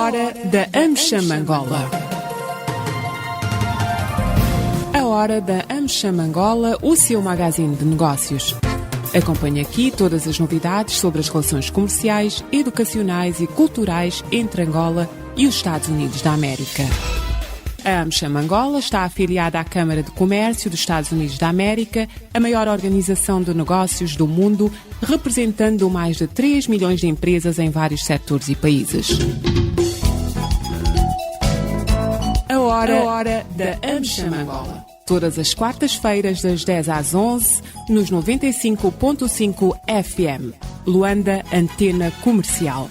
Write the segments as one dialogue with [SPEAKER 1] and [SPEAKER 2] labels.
[SPEAKER 1] hora da AmCham Angola. A hora da AmCham Angola, o seu magazine de negócios. Acompanhe aqui todas as novidades sobre as relações comerciais, educacionais e culturais entre Angola e os Estados Unidos da América. A AmCham Angola está afiliada à Câmara de Comércio dos Estados Unidos da América, a maior organização de negócios do mundo, representando mais de 3 milhões de empresas em vários setores e países. A hora da AmCham Angola. Todas as quartas-feiras, das 10 às 11, nos 95.5 FM. Luanda, Antena Comercial.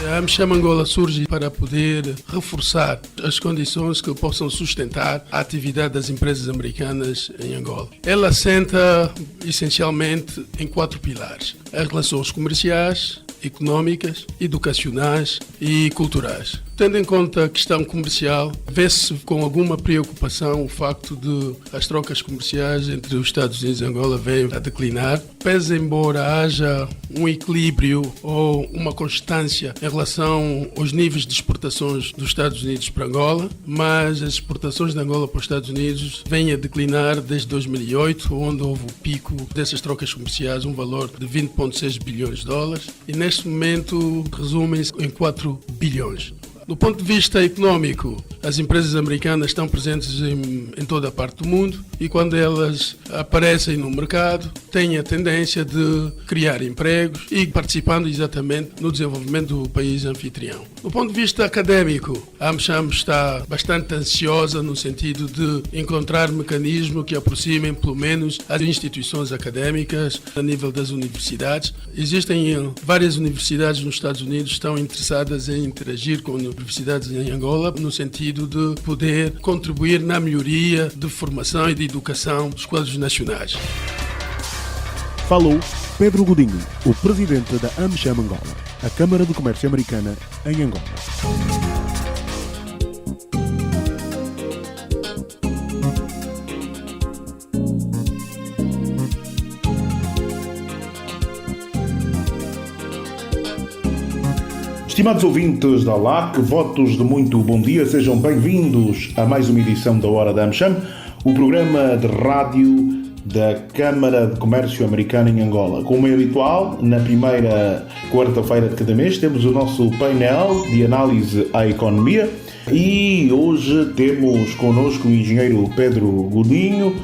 [SPEAKER 2] A AmCham Angola surge para poder reforçar as condições que possam sustentar a atividade das empresas americanas em Angola. Ela assenta essencialmente em 4 pilares: as relações comerciais, económicas, educacionais e culturais. Tendo em conta a questão comercial, vê-se com alguma preocupação o facto de as trocas comerciais entre os Estados Unidos e Angola venham a declinar, pese embora haja um equilíbrio ou uma constância em relação aos níveis de exportações dos Estados Unidos para Angola, mas as exportações de Angola para os Estados Unidos vêm a declinar desde 2008, onde houve o pico dessas trocas comerciais, um valor de 20,6 bilhões de dólares, e neste momento resumem-se em 4 bilhões. Do ponto de vista económico, as empresas americanas estão presentes em toda a parte do mundo e quando elas aparecem no mercado têm a tendência de criar empregos e participando exatamente no desenvolvimento do país anfitrião. Do ponto de vista académico, a AmCham está bastante ansiosa no sentido de encontrar mecanismos que aproximem pelo menos as instituições académicas a nível das universidades. Existem várias universidades nos Estados Unidos que estão interessadas em interagir com universidades em Angola no sentido de poder contribuir na melhoria de formação e de educação dos quadros nacionais.
[SPEAKER 3] Falou Pedro Godinho, o presidente da AmCham Angola, a Câmara de Comércio Americana em Angola.
[SPEAKER 4] Estimados ouvintes da LAC, votos de muito bom dia, sejam bem-vindos a mais uma edição da Hora da AmCham, o programa de rádio da Câmara de Comércio Americana em Angola. Como é habitual, na primeira quarta-feira de cada mês temos o nosso painel de análise à economia e hoje temos connosco o engenheiro Pedro Godinho,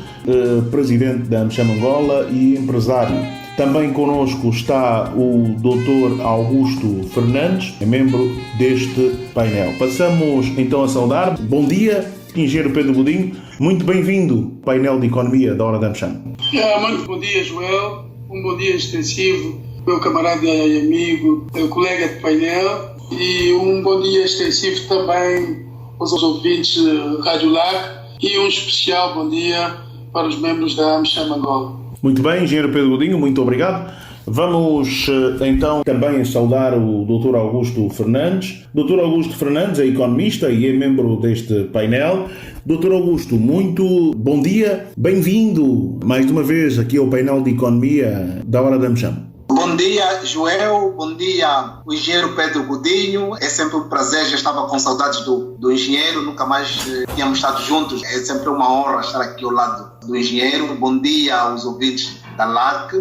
[SPEAKER 4] presidente da AmCham Angola e empresário. Também connosco está o Dr. Augusto Fernandes, membro deste painel. Passamos então a saudar. Bom dia, engenheiro Pedro Godinho. Muito bem-vindo ao painel de economia da Hora da AmCham.
[SPEAKER 2] Muito bom dia, Joel. Um bom dia extensivo, meu camarada e amigo, colega de painel. E um bom dia extensivo também aos ouvintes da Rádio LAC. E um especial bom dia para os membros da AmCham Angola.
[SPEAKER 4] Muito bem, engenheiro Pedro Godinho, muito obrigado. Vamos então também saudar o Dr. Augusto Fernandes. Dr. Augusto Fernandes é economista e é membro deste painel. Dr. Augusto, muito bom dia, bem-vindo mais uma vez aqui ao painel de economia da Hora da AmCham.
[SPEAKER 5] Bom dia, Joel. Bom dia, o engenheiro Pedro Godinho. É sempre um prazer, já estava com saudades do engenheiro, nunca mais tínhamos estado juntos. É sempre uma honra estar aqui ao lado do engenheiro. Bom dia aos ouvintes da LAC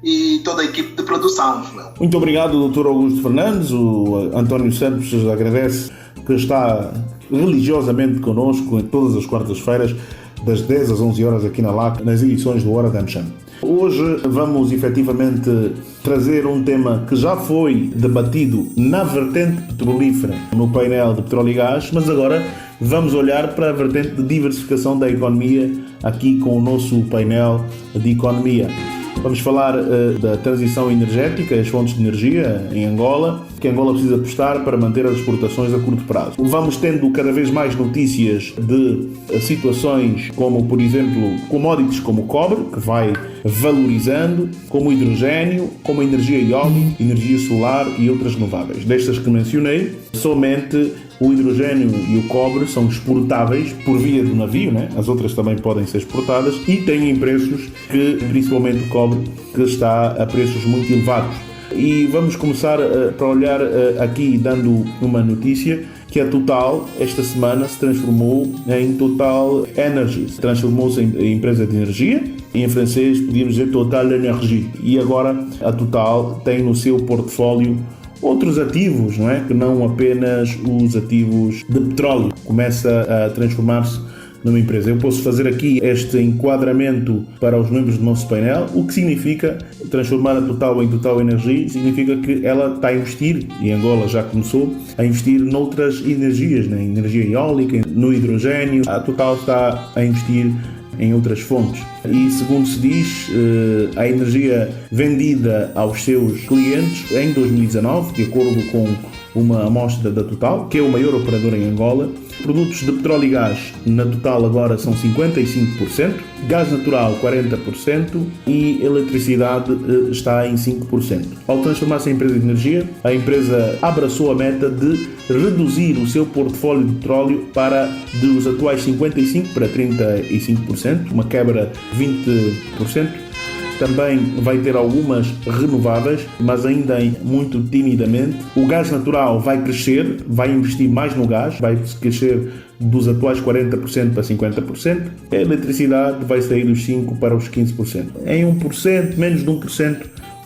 [SPEAKER 5] e toda a equipe de produção, Joel.
[SPEAKER 4] Muito obrigado, Dr. Augusto Fernandes. O António Santos agradece que está religiosamente connosco em todas as quartas-feiras, das 10 às 11 horas aqui na LAC, nas edições do Hora da AmCham. Hoje vamos efetivamente trazer um tema que já foi debatido na vertente petrolífera no painel de petróleo e gás, mas agora vamos olhar para a vertente de diversificação da economia aqui com o nosso painel de economia. Vamos falar da transição energética, as fontes de energia em Angola, que Angola precisa apostar para manter as exportações a curto prazo. Vamos tendo cada vez mais notícias de situações como, por exemplo, commodities como o cobre, que vai valorizando, como o hidrogênio, como a energia eólica, energia solar e outras renováveis. Destas que mencionei, somente o hidrogênio e o cobre são exportáveis por via do navio, né? As outras também podem ser exportadas e têm preços que, principalmente o cobre, que está a preços muito elevados. E vamos começar para olhar aqui, dando uma notícia, que a Total, esta semana, se transformou em Total Energies. Transformou-se em empresa de energia. Em francês, podíamos dizer Total Energie. E agora a Total tem no seu portfólio outros ativos, não é? Que não apenas os ativos de petróleo. Começa a transformar-se numa empresa. Eu posso fazer aqui este enquadramento para os membros do nosso painel, o que significa transformar a Total em Total Energia, significa que ela está a investir, e Angola já começou, a investir noutras energias, na energia eólica, no hidrogênio. A Total está a investir em outras fontes. E segundo se diz, a energia vendida aos seus clientes em 2019, de acordo com uma amostra da Total, que é o maior operador em Angola, produtos de petróleo e gás na Total agora são 55%, gás natural 40% e eletricidade está em 5%. Ao transformar-se em empresa de energia, a empresa abraçou a meta de reduzir o seu portfólio de petróleo dos atuais 55% para 35%, uma quebra de 20%. Também vai ter algumas renováveis, mas ainda muito timidamente. O gás natural vai crescer, vai investir mais no gás, vai crescer dos atuais 40% para 50%. A eletricidade vai sair dos 5% para os 15%. Em 1%, menos de 1%,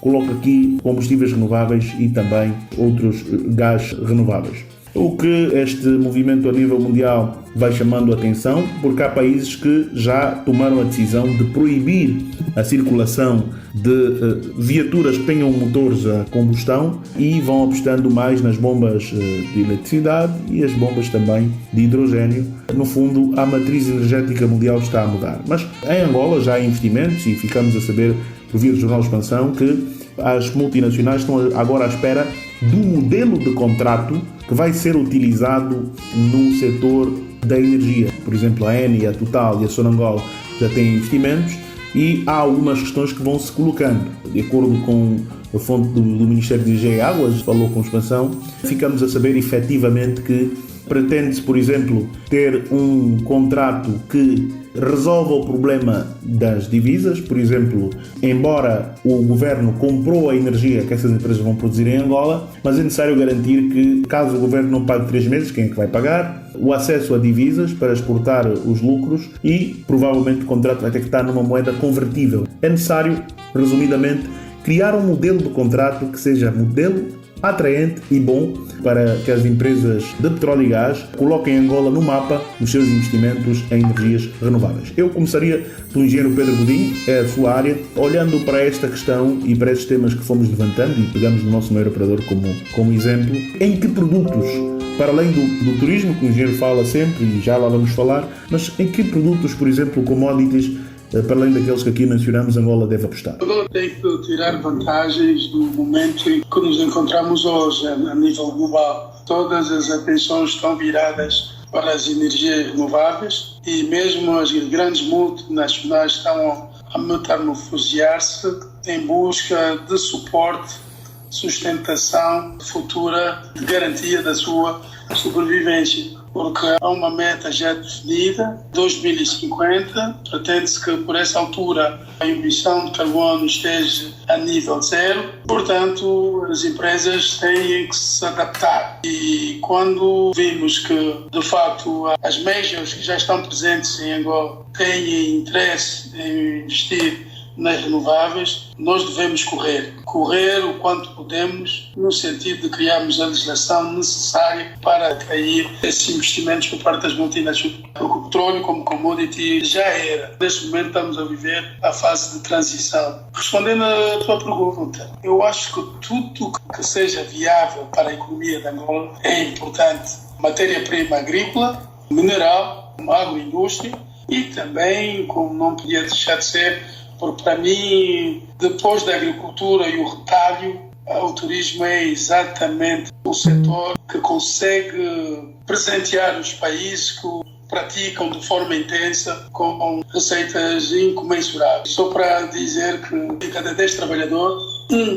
[SPEAKER 4] coloco aqui combustíveis renováveis e também outros gás renováveis. O que este movimento a nível mundial vai chamando a atenção, porque há países que já tomaram a decisão de proibir a circulação de viaturas que tenham motores a combustão e vão apostando mais nas bombas de eletricidade e as bombas também de hidrogênio. No fundo, a matriz energética mundial está a mudar. Mas em Angola já há investimentos e ficamos a saber, por via do Jornal Expansão, que as multinacionais estão agora à espera do modelo de contrato que vai ser utilizado no setor da energia. Por exemplo, a Eni, a Total e a Sonangol já têm investimentos e há algumas questões que vão se colocando. De acordo com a fonte do Ministério de Energia e Águas, falou com Expansão, ficamos a saber efetivamente que pretende-se, por exemplo, ter um contrato que resolva o problema das divisas. Por exemplo, embora o governo comprou a energia que essas empresas vão produzir em Angola, mas é necessário garantir que, caso o governo não pague 3 meses, quem é que vai pagar? O acesso a divisas para exportar os lucros e, provavelmente, o contrato vai ter que estar numa moeda convertível. É necessário, resumidamente, criar um modelo de contrato que seja modelo atraente e bom para que as empresas de petróleo e gás coloquem Angola no mapa dos seus investimentos em energias renováveis. Eu começaria pelo engenheiro Pedro Godinho, é a sua área, olhando para esta questão e para estes temas que fomos levantando e pegamos no nosso maior operador como exemplo, em que produtos, para além do turismo, que o engenheiro fala sempre e já lá vamos falar, mas em que produtos, por exemplo, commodities, para além daqueles que aqui mencionamos, Angola deve apostar?
[SPEAKER 6] Angola tem que tirar vantagens do momento em que nos encontramos hoje a nível global. Todas as atenções estão viradas para as energias renováveis e mesmo as grandes multinacionais estão a metamorfosear-se em busca de suporte, sustentação futura, de garantia da sua sobrevivência. Porque há uma meta já definida, 2050, pretende-se que por essa altura a emissão de carbono esteja a nível zero, portanto as empresas têm que se adaptar. E quando vimos que de facto as majors que já estão presentes em Angola têm interesse em investir nas renováveis, nós devemos correr o quanto podemos no sentido de criarmos a legislação necessária para atrair esses investimentos por parte das multinacionais. O petróleo como commodity já era. Neste momento estamos a viver a fase de transição. Respondendo à tua pergunta, eu acho que tudo que seja viável para a economia de Angola é importante. Matéria-prima agrícola, mineral, agroindústria e também, como não podia deixar de ser, porque para mim, depois da agricultura e o retalho, o turismo é exatamente o setor que consegue presentear os países que o praticam de forma intensa com receitas incomensuráveis. Só para dizer que de cada 10 trabalhadores,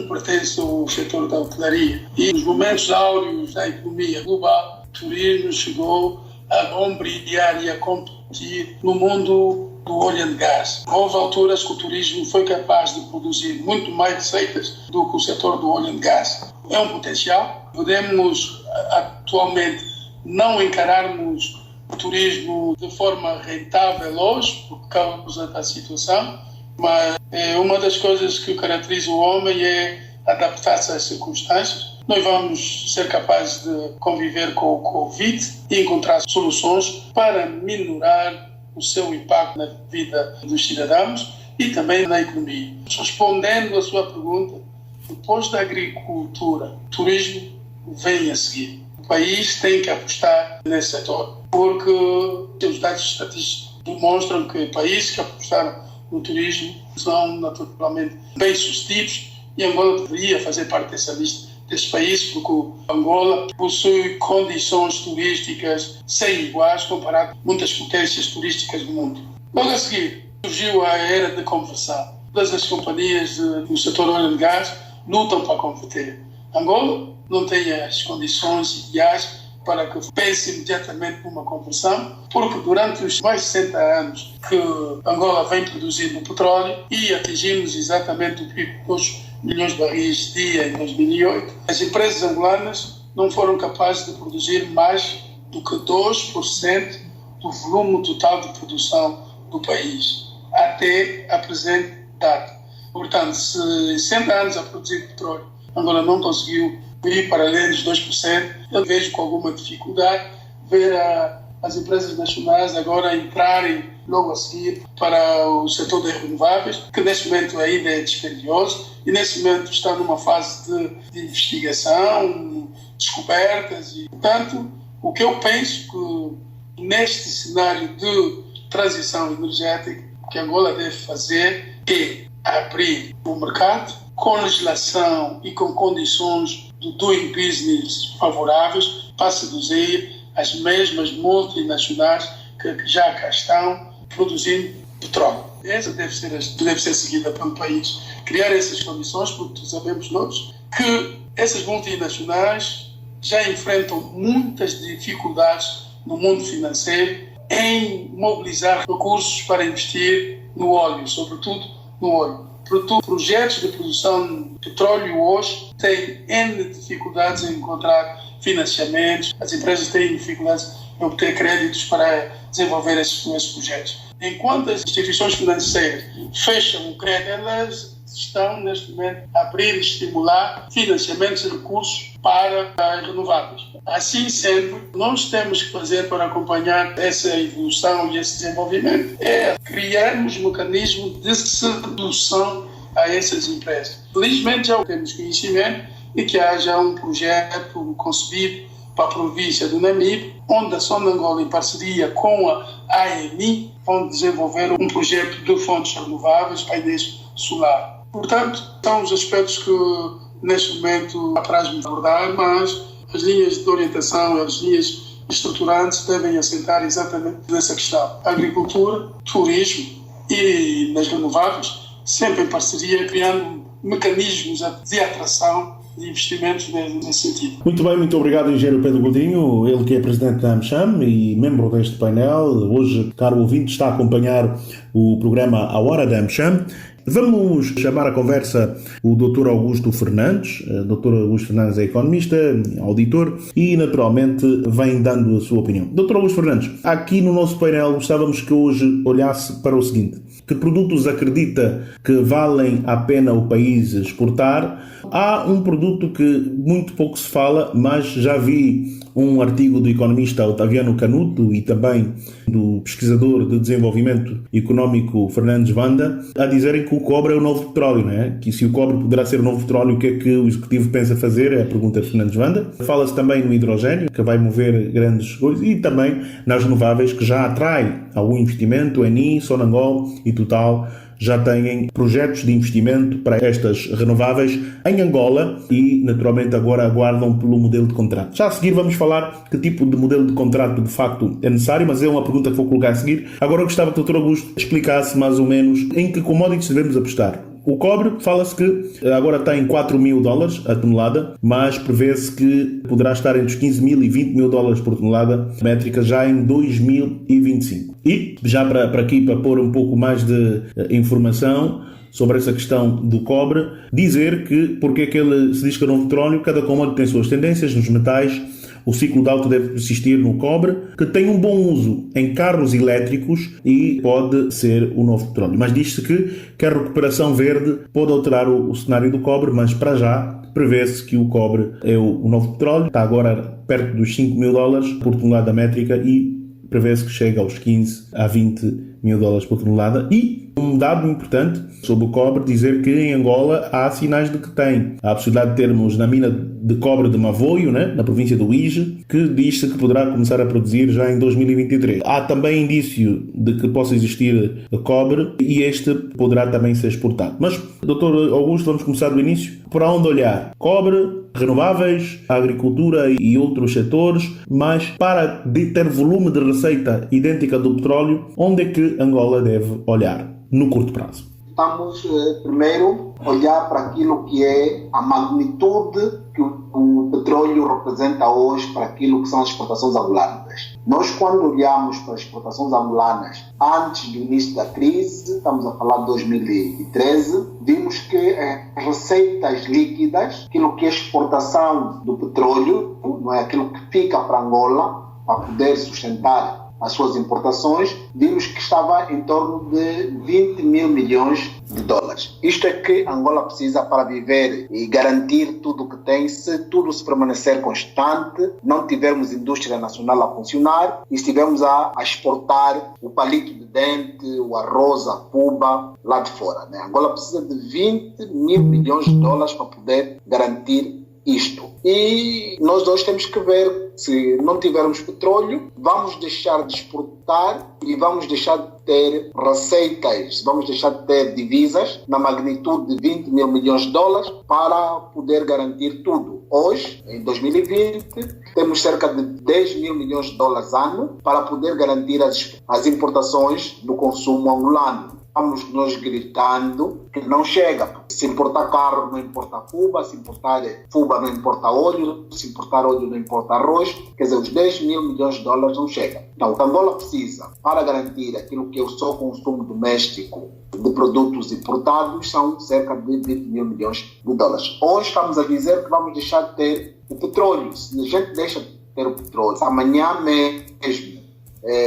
[SPEAKER 6] pertence ao setor da hotelaria. E nos momentos áureos da economia global, o turismo chegou a ombrear e a competir no mundo do oil and gas. Houve alturas que o turismo foi capaz de produzir muito mais receitas do que o setor do oil and gas. É um potencial. Podemos atualmente não encararmos o turismo de forma rentável hoje por causa da situação, mas uma das coisas que caracteriza o homem é adaptar-se às circunstâncias. Nós vamos ser capazes de conviver com o Covid e encontrar soluções para minorar o seu impacto na vida dos cidadãos e também na economia. Respondendo à sua pergunta, depois da agricultura, o turismo vem a seguir. O país tem que apostar nesse setor, porque os dados estatísticos demonstram que países que apostaram no turismo são naturalmente bem-sucedidos e Angola deveria fazer parte dessa lista desse país, porque Angola possui condições turísticas sem iguais comparado com muitas potências turísticas do mundo. Logo a seguir, surgiu a era de conversão. Todas as companhias do setor oil and gas lutam para converter. Angola não tem as condições ideais para que pense imediatamente numa conversão, porque durante os mais de 60 anos que Angola vem produzindo petróleo e atingimos exatamente o pico de 2 milhões de barris dia em 2008, as empresas angolanas não foram capazes de produzir mais do que 2% do volume total de produção do país, até a presente data. Portanto, se em 60 anos a produzir petróleo, Angola não conseguiu ir para além dos 2%, eu vejo com alguma dificuldade ver as empresas nacionais agora entrarem logo a seguir para o setor das renováveis, que neste momento ainda é dispendioso e neste momento está numa fase de investigação, descobertas e, portanto, o que eu penso que neste cenário de transição energética que Angola deve fazer é abrir o mercado com legislação e com condições de doing business favoráveis para seduzir as mesmas multinacionais que já cá estão produzindo petróleo. Essa deve ser seguida pelo país. Criar essas condições, porque sabemos nós que essas multinacionais já enfrentam muitas dificuldades no mundo financeiro em mobilizar recursos para investir no óleo, sobretudo no óleo. Projetos de produção de petróleo hoje têm N dificuldades em encontrar financiamentos, as empresas têm dificuldades em obter créditos para desenvolver esses projetos. Enquanto as instituições financeiras fecham o crédito, elas estão neste momento a abrir e estimular financiamentos e recursos para as renováveis. Assim sendo, nós temos que fazer para acompanhar essa evolução e esse desenvolvimento é criarmos mecanismos de sedução a essas empresas. Felizmente já temos conhecimento e que haja um projeto concebido para a província do Namibe, onde a Sonangol, em parceria com a ANI, vão desenvolver um projeto de fontes renováveis, painéis solar. Portanto, são os aspectos que neste momento apraz-me abordar, mas as linhas de orientação, as linhas estruturantes devem assentar exatamente nessa questão. Agricultura, turismo e nas renováveis, sempre em parceria, criando mecanismos de atração de investimentos nesse sentido.
[SPEAKER 4] Muito bem, muito obrigado, engenheiro Pedro Godinho, ele que é presidente da AmCham e membro deste painel. Hoje, caro ouvinte, está a acompanhar o programa A Hora da AmCham. Vamos chamar à conversa o Dr. Augusto Fernandes. O Dr. Augusto Fernandes é economista, auditor e, naturalmente, vem dando a sua opinião. Dr. Augusto Fernandes, aqui no nosso painel gostávamos que hoje olhasse para o seguinte: que produtos acredita que valem a pena o país exportar? Há um produto que muito pouco se fala, mas já vi um artigo do economista Otaviano Canuto e também do pesquisador de desenvolvimento económico Fernandes Vanda a dizerem que o cobre é o novo petróleo, não é? Que se o cobre poderá ser o novo petróleo, o que é que o executivo pensa fazer? É a pergunta de Fernandes Vanda. Fala-se também no hidrogênio, que vai mover grandes coisas, e também nas renováveis, que já atrai algum investimento. Eni, Sonangol e Total já têm projetos de investimento para estas renováveis em Angola e, naturalmente, agora aguardam pelo modelo de contrato. Já a seguir vamos falar que tipo de modelo de contrato de facto é necessário, mas é uma pergunta que vou colocar a seguir. Agora eu gostava que o Dr. Augusto explicasse mais ou menos em que commodities devemos apostar. O cobre, fala-se que agora está em $4.000 a tonelada, mas prevê-se que poderá estar entre os 15 mil e 20 mil dólares por tonelada métrica já em 2025. E, já para aqui, para pôr um pouco mais de informação sobre essa questão do cobre, dizer que, porque é que ele se diz que é novo petróleo, cada commodity tem suas tendências nos metais. O ciclo de alta deve persistir no cobre, que tem um bom uso em carros elétricos e pode ser o novo petróleo. Mas diz-se que a recuperação verde pode alterar o cenário do cobre, mas para já prevê-se que o cobre é o novo petróleo. Está agora perto dos 5 mil dólares por tonelada métrica e prevê-se que chega aos 15 a 20 mil dólares por tonelada. E um dado importante sobre o cobre, dizer que em Angola há sinais de que tem a possibilidade de termos na mina de cobre de Mavoio, né, na província do Ije, que diz-se que poderá começar a produzir já em 2023. Há também indício de que possa existir cobre e este poderá também ser exportado. Mas, Dr. Augusto, vamos começar do início. Para onde olhar? Cobre, renováveis, a agricultura e outros setores, mas para ter volume de receita idêntica do petróleo, onde é que Angola deve olhar no curto prazo?
[SPEAKER 5] Estamos primeiro a olhar para aquilo que é a magnitude que o petróleo representa hoje para aquilo que são as exportações angolanas. Nós, quando olhamos para as exportações angolanas antes do início da crise, estamos a falar de 2013, vimos que as receitas líquidas, aquilo que é a exportação do petróleo, não é aquilo que fica para Angola para poder sustentar as suas importações, vimos que estava em torno de 20 mil milhões de dólares. Isto é que Angola precisa para viver e garantir tudo o que tem. Se tudo se permanecer constante, não tivermos indústria nacional a funcionar e estivermos a exportar o palito de dente, o arroz, a puba lá de fora, né? Angola precisa de 20 mil milhões de dólares para poder garantir isto. E nós dois temos que ver, se não tivermos petróleo, vamos deixar de exportar e vamos deixar de ter receitas, vamos deixar de ter divisas na magnitude de 20 mil milhões de dólares para poder garantir tudo. Hoje, em 2020, temos cerca de 10 mil milhões de dólares ano para poder garantir as importações do consumo angolano. Estamos nos gritando que não chega. Se importar carro, não importa fuba. Se importar fuba, não importa óleo. Se importar óleo, não importa arroz. Quer dizer, os 10 mil milhões de dólares não chegam. Então, o que Angola precisa para garantir aquilo que é o seu consumo doméstico de produtos importados são cerca de 20 mil milhões de dólares. Hoje estamos a dizer que vamos deixar de ter o petróleo. Se a gente deixa de ter o petróleo, amanhã mesmo,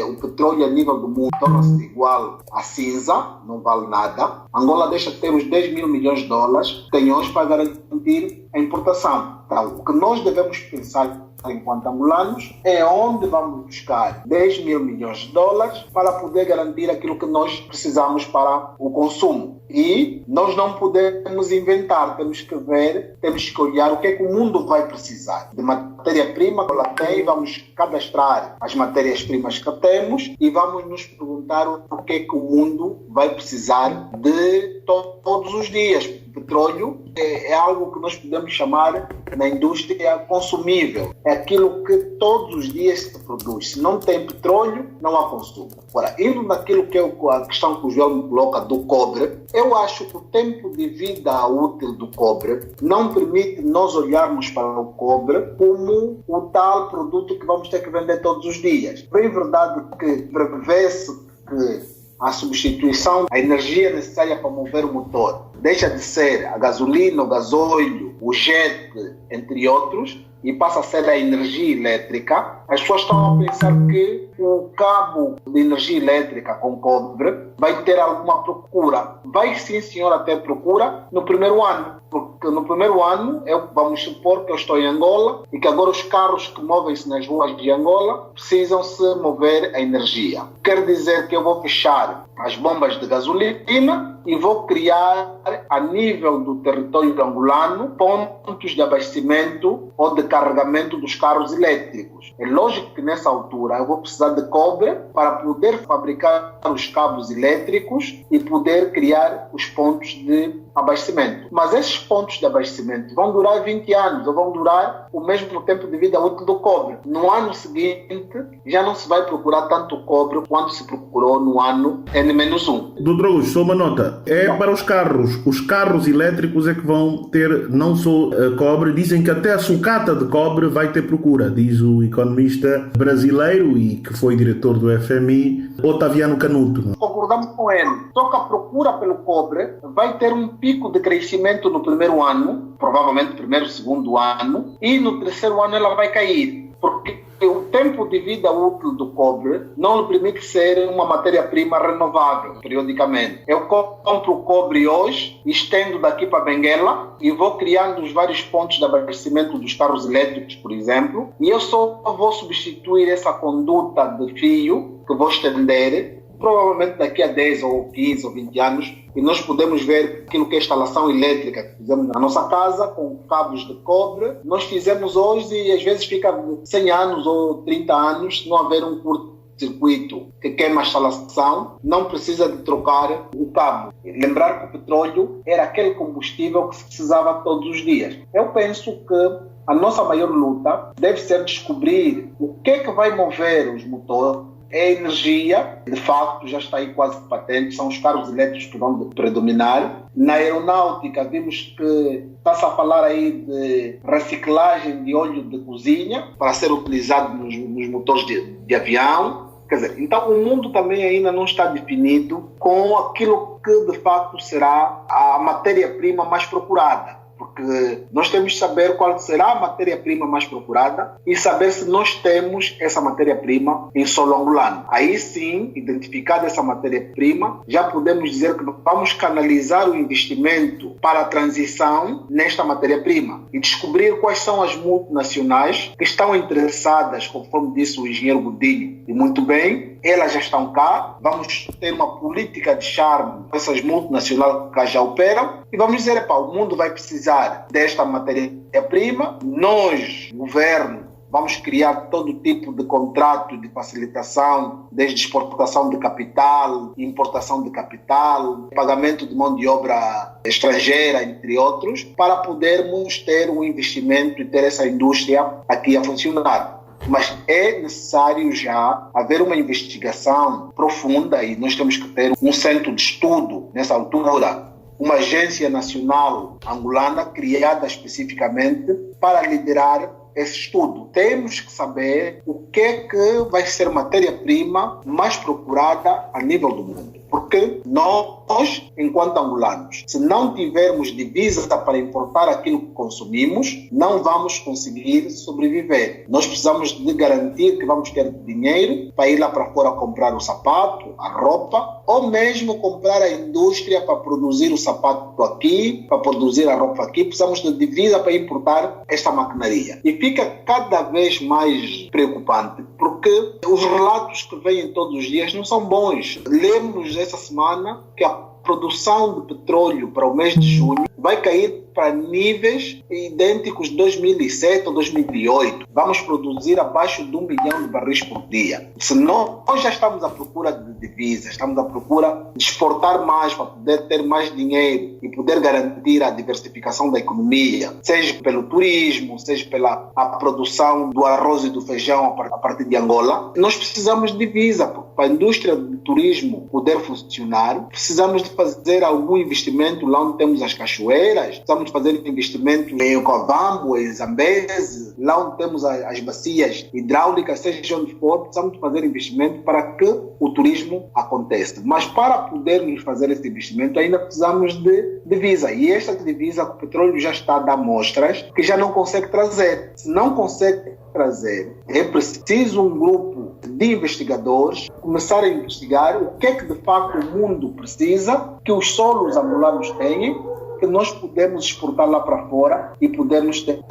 [SPEAKER 5] o petróleo a nível do mundo torna-se igual a cinza, não vale nada. Angola deixa de ter os 10 mil milhões de dólares, tem hoje para garantir a importação. Então, o que nós devemos pensar enquanto angolanos é onde vamos buscar 10 mil milhões de dólares para poder garantir aquilo que nós precisamos para o consumo. E nós não podemos inventar, temos que ver, temos que olhar o que é que o mundo vai precisar. De matéria-prima que ela tem, vamos cadastrar as matérias-primas que temos e vamos nos perguntar o que é que o mundo vai precisar de todos os dias. O petróleo é algo que nós podemos chamar na indústria consumível. É aquilo que todos os dias se produz. Se não tem petróleo, não há consumo. Agora, indo naquilo que é a questão que o João me coloca do cobre, eu acho que o tempo de vida útil do cobre não permite nós olharmos para o cobre como o tal produto que vamos ter que vender todos os dias. Bem verdade que prevê-se que a substituição, a energia necessária para mover o motor deixa de ser a gasolina, o gasóleo, o jet, entre outros, e passa a ser a energia elétrica. As pessoas estão a pensar que o cabo de energia elétrica com cobre vai ter alguma procura. Vai sim, senhora, ter procura no primeiro ano. Porque no primeiro ano, vamos supor que eu estou em Angola e que agora os carros que movem-se nas ruas de Angola precisam se mover a energia. Quer dizer que eu vou fechar as bombas de gasolina e vou criar, a nível do território angolano, pontos de abastecimento ou de carregamento dos carros elétricos. É lógico que nessa altura eu vou precisar de cobre para poder fabricar os cabos elétricos e poder criar os pontos de abastecimento. Mas esses pontos de abastecimento vão durar 20 anos ou vão durar o mesmo tempo de vida útil do cobre. No ano seguinte já não se vai procurar tanto cobre quanto se procurou no ano N-1.
[SPEAKER 4] Doutor Augusto, só uma nota. Para os carros elétricos é que vão ter não só cobre, dizem que até a sucata de cobre vai ter procura, diz o economista brasileiro e que foi diretor do FMI, Otaviano Canuto.
[SPEAKER 5] Concordamos com ele. Só que a procura pelo cobre vai ter um pico de crescimento no primeiro ano, provavelmente primeiro, segundo ano, e no terceiro ano ela vai cair, porque o tempo de vida útil do cobre não lhe permite ser uma matéria-prima renovável periodicamente. Eu compro o cobre hoje, estendo daqui para Benguela e vou criando os vários pontos de abastecimento dos carros elétricos, por exemplo, e eu só vou substituir essa conduta de fio que vou estender provavelmente daqui a 10 ou 15 ou 20 anos, e nós podemos ver aquilo que é a instalação elétrica que fizemos na nossa casa com cabos de cobre. Nós fizemos hoje e às vezes fica 100 anos ou 30 anos se não haver um curto-circuito que queima a instalação, não precisa de trocar o cabo. Lembrar que o petróleo era aquele combustível que se precisava todos os dias. Eu penso que a nossa maior luta deve ser descobrir o que é que vai mover os motores. É a energia, de facto, já está aí quase patente, são os carros elétricos que vão predominar. Na aeronáutica, vimos que está-se a falar aí de reciclagem de óleo de cozinha para ser utilizado nos motores de avião. Quer dizer, então o mundo também ainda não está definido com aquilo que, de facto, será a matéria-prima mais procurada. Porque nós temos que saber qual será a matéria-prima mais procurada e saber se nós temos essa matéria-prima em solo angolano. Aí sim, identificada essa matéria-prima, já podemos dizer que vamos canalizar o investimento para a transição nesta matéria-prima e descobrir quais são as multinacionais que estão interessadas, conforme disse o engenheiro Godinho, e muito bem, elas já estão cá. Vamos ter uma política de charme com essas multinacionais que já operam e vamos dizer, o mundo vai precisar desta matéria-prima. Nós, governo, vamos criar todo tipo de contrato de facilitação, desde exportação de capital, importação de capital, pagamento de mão de obra estrangeira, entre outros, para podermos ter um investimento e ter essa indústria aqui a funcionar. Mas é necessário já haver uma investigação profunda e nós temos que ter um centro de estudo nessa altura, uma agência nacional angolana criada especificamente para liderar esse estudo. Temos que saber o que é que vai ser matéria-prima mais procurada a nível do mundo. Porque nós, enquanto angolanos, se não tivermos divisa para importar aquilo que consumimos, não vamos conseguir sobreviver. Nós precisamos de garantir que vamos ter dinheiro para ir lá para fora comprar o sapato, a roupa, ou mesmo comprar a indústria para produzir o sapato aqui, para produzir a roupa aqui. Precisamos de divisa para importar esta maquinaria. E fica cada vez mais preocupante, porque os relatos que vêm todos os dias não são bons. Lemos essa semana que a produção de petróleo para o mês de junho vai cair para níveis idênticos de 2007 ou 2008. Vamos produzir abaixo de 1 milhão de barris por dia. Se nós já estamos à procura de divisas, estamos à procura de exportar mais para poder ter mais dinheiro e poder garantir a diversificação da economia, seja pelo turismo, seja pela a produção do arroz e do feijão a partir de Angola, nós precisamos de divisa. Para a indústria do turismo poder funcionar, precisamos de fazer algum investimento lá onde temos as cachoeiras, precisamos de fazer investimento em Okavambo, em Zambeze, lá onde temos as bacias hidráulicas, seja onde for, precisamos de fazer investimento para que o turismo aconteça. Mas para podermos fazer esse investimento ainda precisamos de divisa. E esta divisa, o petróleo já está a dar mostras que já não consegue trazer. Se não consegue trazer, é preciso um grupo de investigadores começar a investigar o que é que de facto o mundo precisa, que os solos angolanos têm, que nós podemos exportar lá para fora e podemos ter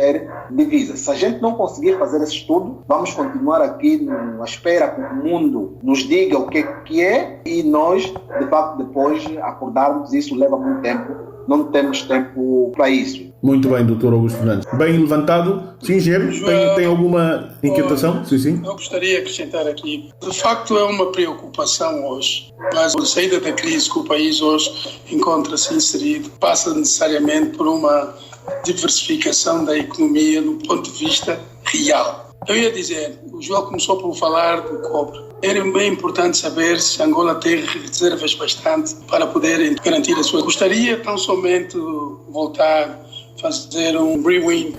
[SPEAKER 5] divisa. Se a gente não conseguir fazer esse estudo, vamos continuar aqui à espera que o mundo nos diga o que é e nós, de facto, depois acordarmos. Isso leva muito tempo, não temos tempo para isso.
[SPEAKER 4] Muito bem, Dr. Augusto Fernandes. Bem levantado. Sim, engenheiro, tem alguma inquietação? Sim.
[SPEAKER 6] Eu gostaria de acrescentar aqui. De facto, é uma preocupação hoje. Mas a saída da crise que o país hoje encontra-se inserido passa necessariamente por uma diversificação da economia do ponto de vista real. Eu ia dizer, o João começou por falar do cobre. Era bem importante saber se Angola tem reservas bastante para poder garantir a sua. Gostaria tão somente voltar fazer um rewind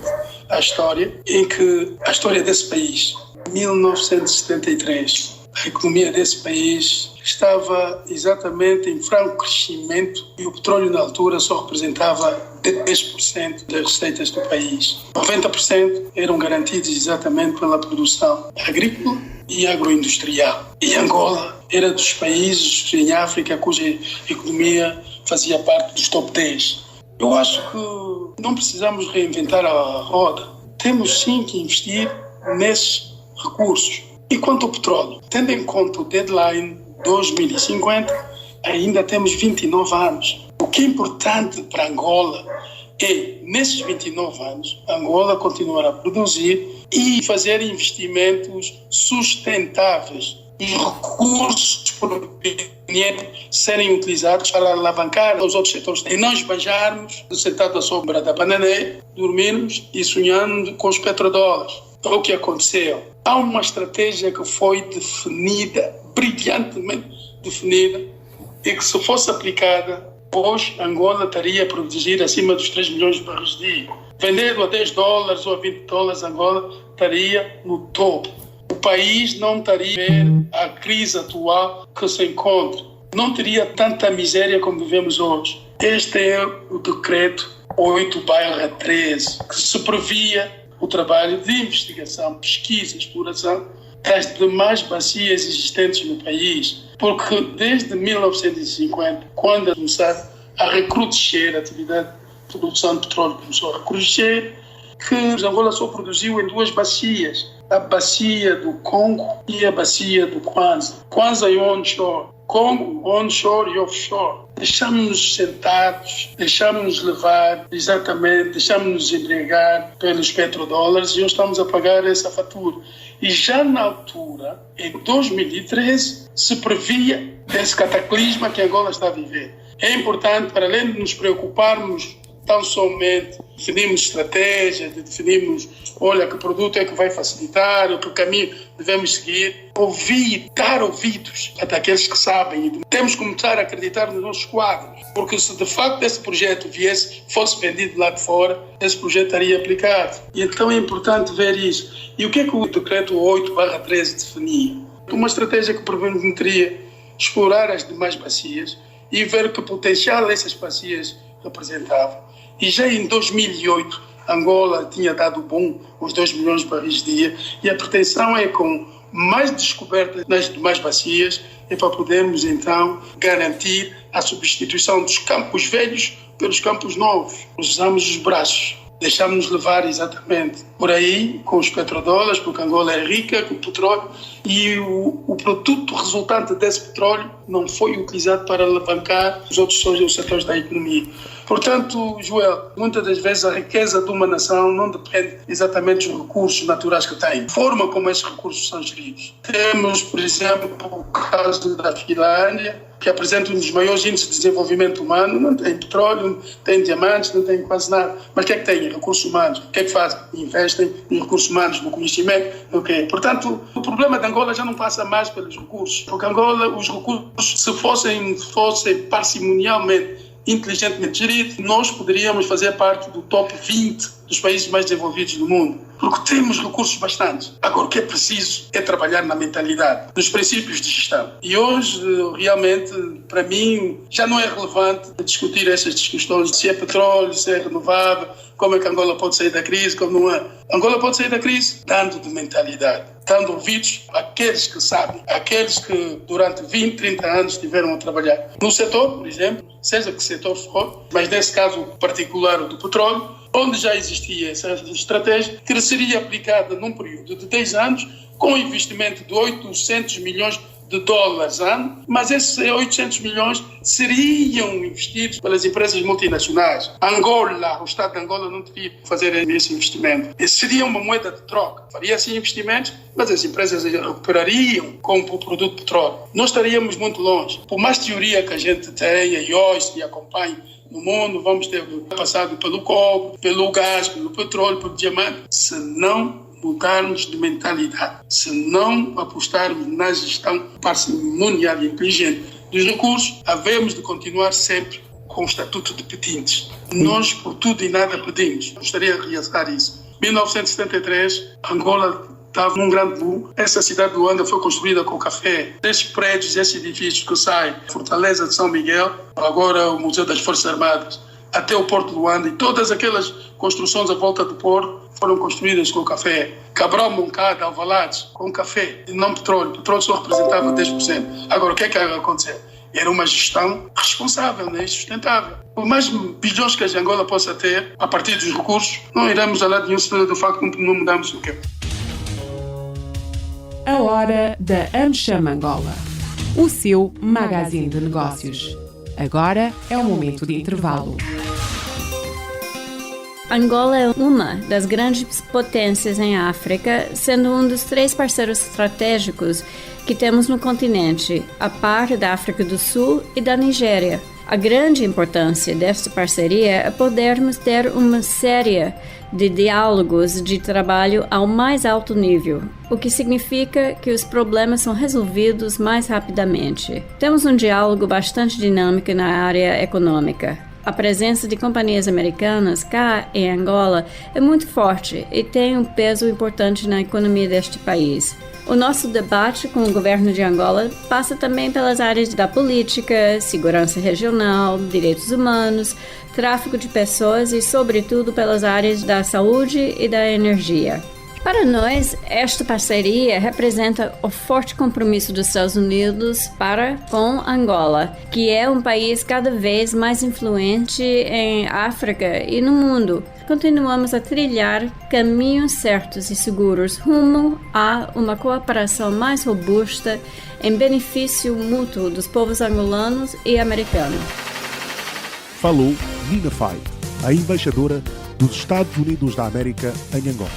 [SPEAKER 6] à história, em que a história desse país, 1973, a economia desse país estava exatamente em franco crescimento e o petróleo na altura só representava 10% das receitas do país. 90% eram garantidos exatamente pela produção agrícola e agroindustrial. E Angola era dos países em África cuja economia fazia parte dos top 10. Eu acho que não precisamos reinventar a roda. Temos sim que investir nesses recursos. E quanto ao petróleo, tendo em conta o deadline 2050, ainda temos 29 anos. O que é importante para Angola é, nesses 29 anos, Angola continuar a produzir e fazer investimentos sustentáveis. Os recursos provenientes serem utilizados para alavancar os outros setores e não esbanjarmos sentados à sombra da bananeira, dormirmos e sonhando com os petrodólares. É o que aconteceu. Há uma estratégia que foi definida, brilhantemente definida, e que se fosse aplicada, hoje Angola estaria a produzir acima dos 3 milhões de barris dia. Vendendo a $10 ou a $20, Angola estaria no topo. O país não estaria a ver a crise atual que se encontra. Não teria tanta miséria como vivemos hoje. Este é o decreto 8/13, que se previa o trabalho de investigação, pesquisa, exploração das demais bacias existentes no país. Porque desde 1950, quando começaram a recrudescer a atividade de produção de petróleo, começou a recrudescer, que Angola só produziu em 2 bacias, a bacia do Congo e a bacia do Kwanza. Kwanza e onshore, Congo, onshore e offshore. Deixamos-nos sentados, deixamos-nos levar, exatamente, deixamos-nos embriagar pelos petrodólares e hoje estamos a pagar essa fatura. E já na altura, em 2013, se previa esse cataclisma que Angola está a viver. É importante, para além de nos preocuparmos tão somente definimos estratégia, definimos, olha, que produto é que vai facilitar, que caminho devemos seguir, ouvir, dar ouvidos a daqueles que sabem. E temos que começar a acreditar nos nossos quadros, porque se de facto esse projeto fosse vendido lá de fora, esse projeto estaria aplicado. E então é importante ver isso. E o que é que o decreto 8/13 definia? Uma estratégia que permitiria explorar as demais bacias e ver que potencial essas bacias representavam. E já em 2008, Angola tinha dado bom os 2 milhões de barris dia, e a pretensão é, com mais descobertas nas demais bacias, é para podermos então garantir a substituição dos campos velhos pelos campos novos. Usamos os braços, deixamos-nos levar exatamente por aí com os petrodólares, porque Angola é rica com petróleo, e o produto resultante desse petróleo não foi utilizado para alavancar os outros setores da economia. Portanto, Joel, muitas das vezes a riqueza de uma nação não depende exatamente dos recursos naturais que tem, a forma como esses recursos são geridos. Temos, por exemplo, o caso da Finlândia, que apresenta um dos maiores índices de desenvolvimento humano, não tem petróleo, não tem diamantes, não tem quase nada. Mas o que é que tem? Recursos humanos. O que é que fazem? Investem em recursos humanos, no conhecimento. Okay. Portanto, o problema de Angola já não passa mais pelos recursos, porque Angola, os recursos, se fossem parcimonialmente, inteligentemente geridos, nós poderíamos fazer parte do top 20 dos países mais desenvolvidos do mundo, porque temos recursos bastantes. Agora, o que é preciso é trabalhar na mentalidade, nos princípios de gestão. E hoje, realmente, para mim, já não é relevante discutir essas discussões de se é petróleo, se é renovável, como é que Angola pode sair da crise, como não é. Angola pode sair da crise dando de mentalidade, dando ouvidos àqueles que sabem, àqueles que durante 20, 30 anos estiveram a trabalhar no setor, por exemplo, seja que setor for, mas nesse caso particular o do petróleo, onde já existia essa estratégia, que seria aplicada num período de 10 anos, com um investimento de 800 milhões de dólares ano, mas esses 800 milhões seriam investidos pelas empresas multinacionais. Angola, o Estado de Angola não teria que fazer esse investimento. Esse seria uma moeda de troca. Faria assim investimentos, mas as empresas operariam com o produto petróleo. Nós estaríamos muito longe. Por mais teoria que a gente tenha e hoje e acompanhe no mundo, vamos ter passado pelo cobre, pelo gás, pelo petróleo, pelo diamante, se não mudarmos de mentalidade, se não apostarmos na gestão parcimonial e inteligente dos recursos, havemos de continuar sempre com o estatuto de pedintes. Nós, por tudo e nada, pedimos. Gostaria de realçar isso. Em 1973, Angola estava num grande boom. Essa cidade de Luanda foi construída com café. Esses prédios, esses edifícios que saem, Fortaleza de São Miguel, agora o Museu das Forças Armadas, até o Porto de Luanda, e todas aquelas construções à volta do porto foram construídas com café. Cabral, Moncada, Alvalade, com café, e não petróleo. O petróleo só representava 10%. Agora, o que é que aconteceu? Era uma gestão responsável, né? Sustentável. Por mais bilhões que a Angola possa ter, a partir dos recursos, não iremos a lado nenhum do facto que não mudamos o quê?
[SPEAKER 1] A hora da AmCham Angola, o seu magazine de negócios. Agora é o momento de intervalo.
[SPEAKER 7] Angola é uma das grandes potências em África, sendo um dos 3 parceiros estratégicos que temos no continente, a par da África do Sul e da Nigéria. A grande importância desta parceria é podermos ter uma série de diálogos de trabalho ao mais alto nível, o que significa que os problemas são resolvidos mais rapidamente. Temos um diálogo bastante dinâmico na área econômica. A presença de companhias americanas cá em Angola é muito forte e tem um peso importante na economia deste país. O nosso debate com o governo de Angola passa também pelas áreas da política, segurança regional, direitos humanos, tráfico de pessoas e, sobretudo, pelas áreas da saúde e da energia. Para nós, esta parceria representa o forte compromisso dos Estados Unidos para com Angola, que é um país cada vez mais influente em África e no mundo. Continuamos a trilhar caminhos certos e seguros rumo a uma cooperação mais robusta em benefício mútuo dos povos angolanos e americanos.
[SPEAKER 3] Falou Nina Fai, a embaixadora dos Estados Unidos da América em Angola.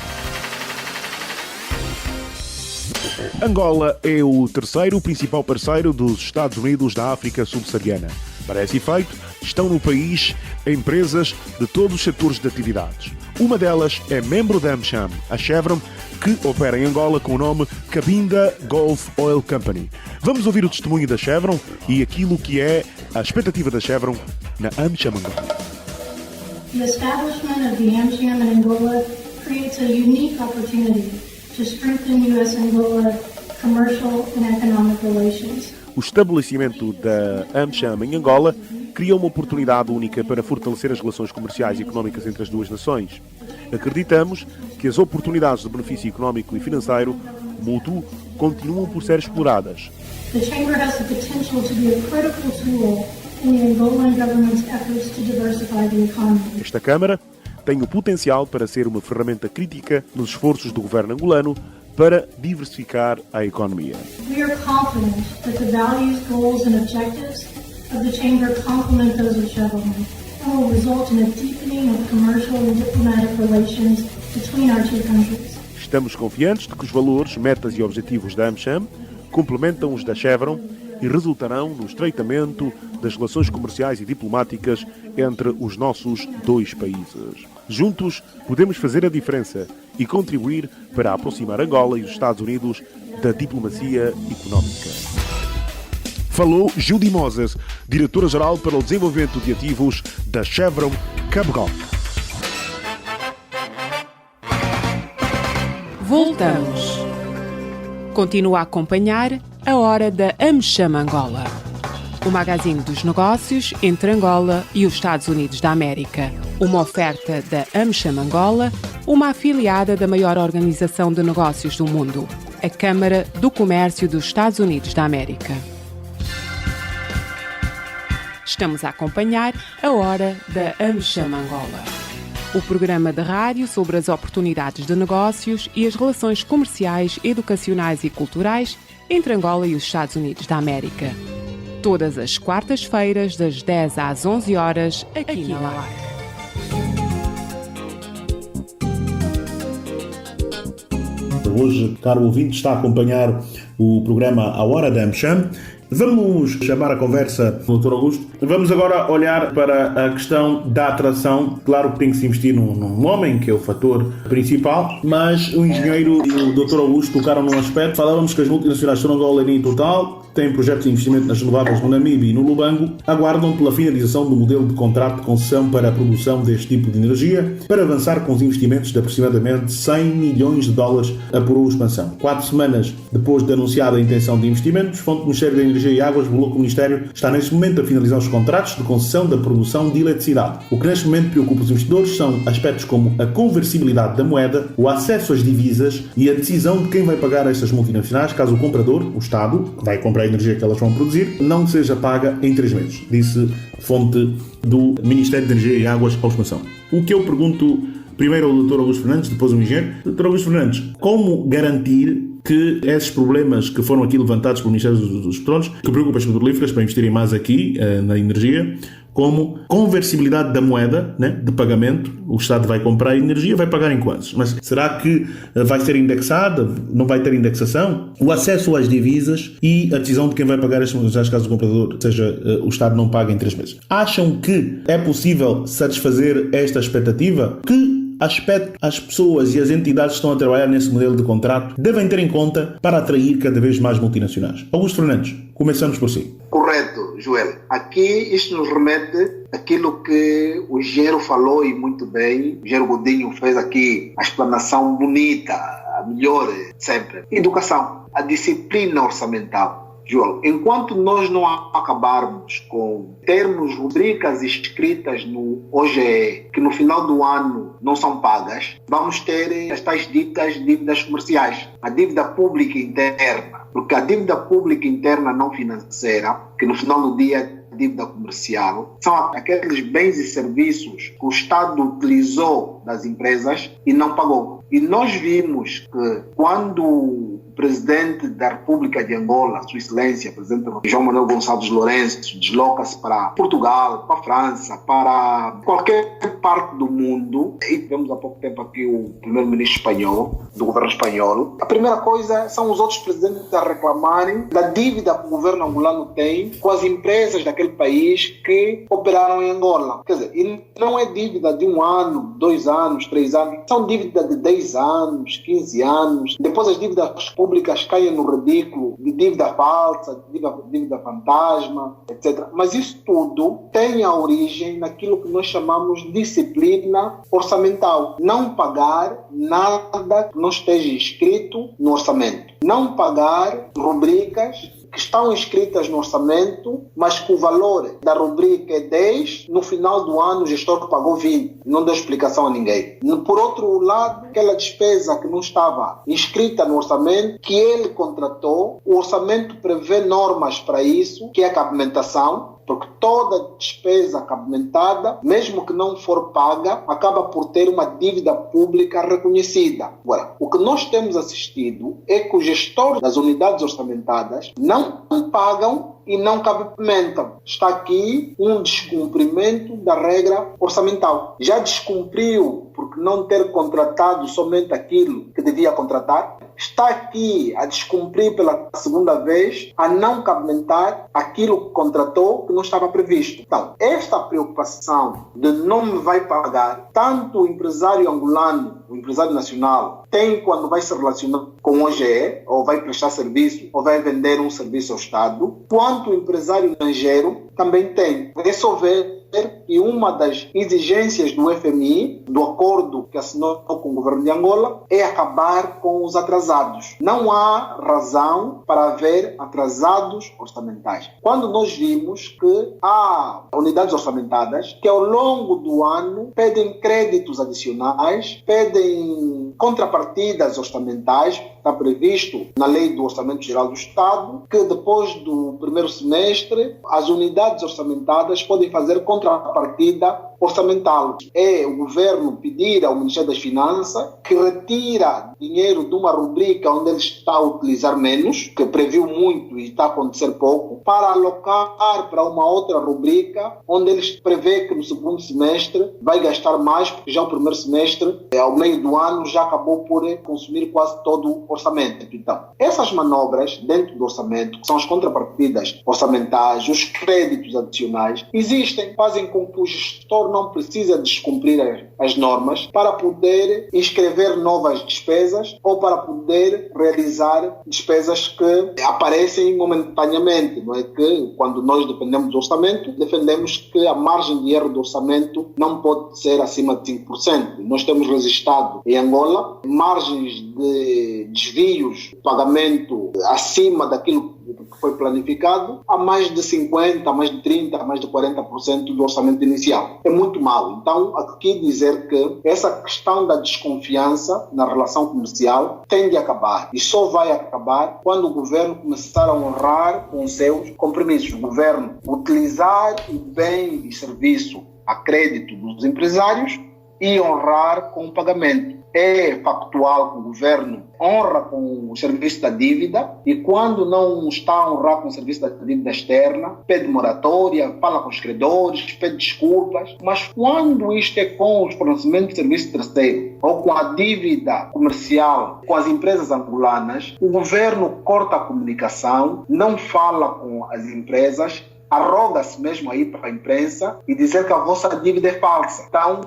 [SPEAKER 3] Angola é o terceiro principal parceiro dos Estados Unidos da África subsaariana. Para esse efeito, estão no país empresas de todos os setores de atividades. Uma delas é membro da AmCham, a Chevron, que opera em Angola com o nome Cabinda Gulf Oil Company. Vamos ouvir o testemunho da Chevron e aquilo que é a expectativa da Chevron na AmCham Angola.
[SPEAKER 8] The establishment of the AmCham in Angola creates a unique opportunity to strengthen U.S.-Angola commercial and economic relations.
[SPEAKER 3] O estabelecimento da AmCham em Angola cria uma oportunidade única para fortalecer as relações comerciais e económicas entre as duas nações. Acreditamos que as oportunidades de benefício económico e financeiro mútuo continuam por ser exploradas.
[SPEAKER 8] The Chamber has the potential to be a critical tool in the Angolan government's efforts to diversify the economy.
[SPEAKER 3] Esta Câmara tem o potencial para ser uma ferramenta crítica nos esforços do governo angolano para diversificar a economia.
[SPEAKER 8] We are confident that the values, goals and objectives of the Chamber complement those of Chevron and will result in a deepening of commercial and diplomatic relations between our two countries.
[SPEAKER 3] Estamos confiantes de que os valores, metas e objetivos da AmCham complementam os da Chevron e resultarão no estreitamento das relações comerciais e diplomáticas entre os nossos dois países. Juntos, podemos fazer a diferença e contribuir para aproximar Angola e os Estados Unidos da diplomacia económica. Falou Judy Moses, diretora-geral para o desenvolvimento de ativos da Chevron Cabral.
[SPEAKER 1] Voltamos. Continua a acompanhar a hora da AmCham Angola, o magazine dos negócios entre Angola e os Estados Unidos da América. Uma oferta da AmCham Angola, uma afiliada da maior organização de negócios do mundo, a Câmara do Comércio dos Estados Unidos da América. Estamos a acompanhar a hora da AmCham Angola, o programa de rádio sobre as oportunidades de negócios e as relações comerciais, educacionais e culturais entre Angola e os Estados Unidos da América. Todas as quartas-feiras, das 10 às 11 horas, aqui na LAC.
[SPEAKER 4] Hoje, caro ouvinte, está a acompanhar o programa A Hora da AmCham. Vamos chamar a conversa o Dr. Augusto. Vamos agora olhar para a questão da atração. Claro que tem que se investir num homem, que é o fator principal, mas o engenheiro e o Dr. Augusto tocaram num aspecto. Falávamos que as multinacionais de Angola e Total têm projetos de investimento nas renováveis no Namíbia e no Lubango, aguardam pela finalização do modelo de contrato de concessão para a produção deste tipo de energia, para avançar com os investimentos de aproximadamente 100 milhões de dólares apurou a expansão. 4 semanas depois de anunciada a intenção de investimentos, fonte do Ministério da Energia e Águas revelou que o Ministério está neste momento a finalizar os contratos de concessão da produção de eletricidade. O que neste momento preocupa os investidores são aspectos como a conversibilidade da moeda, o acesso às divisas e a decisão de quem vai pagar estas multinacionais caso o comprador, o Estado, que vai comprar a energia que elas vão produzir, não seja paga em 3 meses, disse fonte do Ministério da Energia e Águas à expansão. O que eu pergunto primeiro ao Dr. Augusto Fernandes, depois ao engenheiro. Dr. Augusto Fernandes, como garantir que esses problemas que foram aqui levantados pelo Ministério dos Petróleos, que preocupam as petrolíferas para investirem mais aqui na energia, como conversibilidade da moeda, né, de pagamento, o Estado vai comprar energia, vai pagar em quantos? Mas será que vai ser indexada? Não vai ter indexação? O acesso às divisas e a decisão de quem vai pagar estes montantes caso o comprador, seja o Estado não paga em 3 meses. Acham que é possível satisfazer esta expectativa? Que aspecto as pessoas e as entidades que estão a trabalhar nesse modelo de contrato devem ter em conta para atrair cada vez mais multinacionais? Augusto Fernandes, começamos por si.
[SPEAKER 5] Correto, Joel. Aqui isto nos remete àquilo que o engenheiro falou e muito bem. O engenheiro Godinho fez aqui a explanação bonita, a melhor sempre. Educação, a disciplina orçamental. Joel, enquanto nós não acabarmos com termos, rubricas escritas no OGE, que no final do ano não são pagas, vamos ter as tais ditas dívidas comerciais, a dívida pública interna, porque a dívida pública interna não financeira, que no final do dia é dívida comercial, são aqueles bens e serviços que o Estado utilizou das empresas e não pagou. E nós vimos que quando o presidente da República de Angola, Sua Excelência, presidente João Manuel Gonçalves Lourenço, desloca-se para Portugal, para a França, para qualquer parte do mundo, e tivemos há pouco tempo aqui o primeiro-ministro espanhol, do governo espanhol, a primeira coisa são os outros presidentes a reclamarem da dívida que o governo angolano tem com as empresas daquele país que operaram em Angola. Quer dizer, e não é dívida de 1 ano, 2 anos, 3 anos, são dívidas de 10 anos, 15 anos, depois as dívidas públicas caem no ridículo de dívida falsa, dívida fantasma, etc. Mas isso tudo tem a origem naquilo que nós chamamos de disciplina orçamental. Não pagar nada que não esteja escrito no orçamento. Não pagar rubricas que estão inscritas no orçamento, mas que o valor da rubrica é 10, no final do ano o gestor pagou 20, não deu explicação a ninguém. Por outro lado, aquela despesa que não estava inscrita no orçamento, que ele contratou, o orçamento prevê normas para isso, que é a cabimentação, porque toda despesa cabimentada, mesmo que não for paga, acaba por ter uma dívida pública reconhecida. Agora, o que nós temos assistido é que os gestores das unidades orçamentadas não pagam e não cabimentam. Está aqui um descumprimento da regra orçamental. Já descumpriu porque não ter contratado somente aquilo que devia contratar. Está aqui a descumprir pela segunda vez, a não cabimentar aquilo que contratou que não estava previsto. Então, esta preocupação de não me vai pagar, tanto o empresário angolano, o empresário nacional, tem quando vai se relacionar com o OGE, ou vai prestar serviço, ou vai vender um serviço ao Estado, quanto o empresário estrangeiro também tem. É só ver que uma das exigências do FMI, do acordo que assinou com o governo de Angola, é acabar com os atrasados. Não há razão para haver atrasados orçamentais. Quando nós vimos que há unidades orçamentadas que ao longo do ano pedem créditos adicionais, pedem contrapartidas orçamentais, está previsto na Lei do Orçamento Geral do Estado, que depois do primeiro semestre as unidades orçamentadas podem fazer contrapartida orçamental. É o governo pedir ao Ministério das Finanças que retira dinheiro de uma rubrica onde ele está a utilizar menos, que previu muito e está a acontecer pouco, para alocar para uma outra rubrica onde ele prevê que no segundo semestre vai gastar mais, porque já o primeiro semestre, ao meio do ano, já acabou por consumir quase todo o orçamento. Então, essas manobras dentro do orçamento, que são as contrapartidas orçamentais, os créditos adicionais, existem, fazem com que o gestor não precise descumprir as normas para poder inscrever novas despesas ou para poder realizar despesas que aparecem momentaneamente. Não é que quando nós dependemos do orçamento, defendemos que a margem de erro do orçamento não pode ser acima de 5%. Nós temos registrado em Angola margens de desvios de pagamento acima daquilo que foi planificado a mais de 50%, a mais de 30%, a mais de 40% do orçamento inicial. É muito mal. Então, aqui dizer que essa questão da desconfiança na relação comercial tem de acabar. E só vai acabar quando o governo começar a honrar com seus compromissos. O governo utilizar o bem e serviço a crédito dos empresários e honrar com o pagamento. É factual que o governo honra com o serviço da dívida e quando não está a honrar com o serviço da dívida externa, pede moratória, fala com os credores, pede desculpas. Mas quando isto é com os fornecimentos de serviço terceiro ou com a dívida comercial com as empresas angolanas, o governo corta a comunicação, não fala com as empresas, arroga-se mesmo aí para a imprensa e dizer que a vossa dívida é falsa. Então,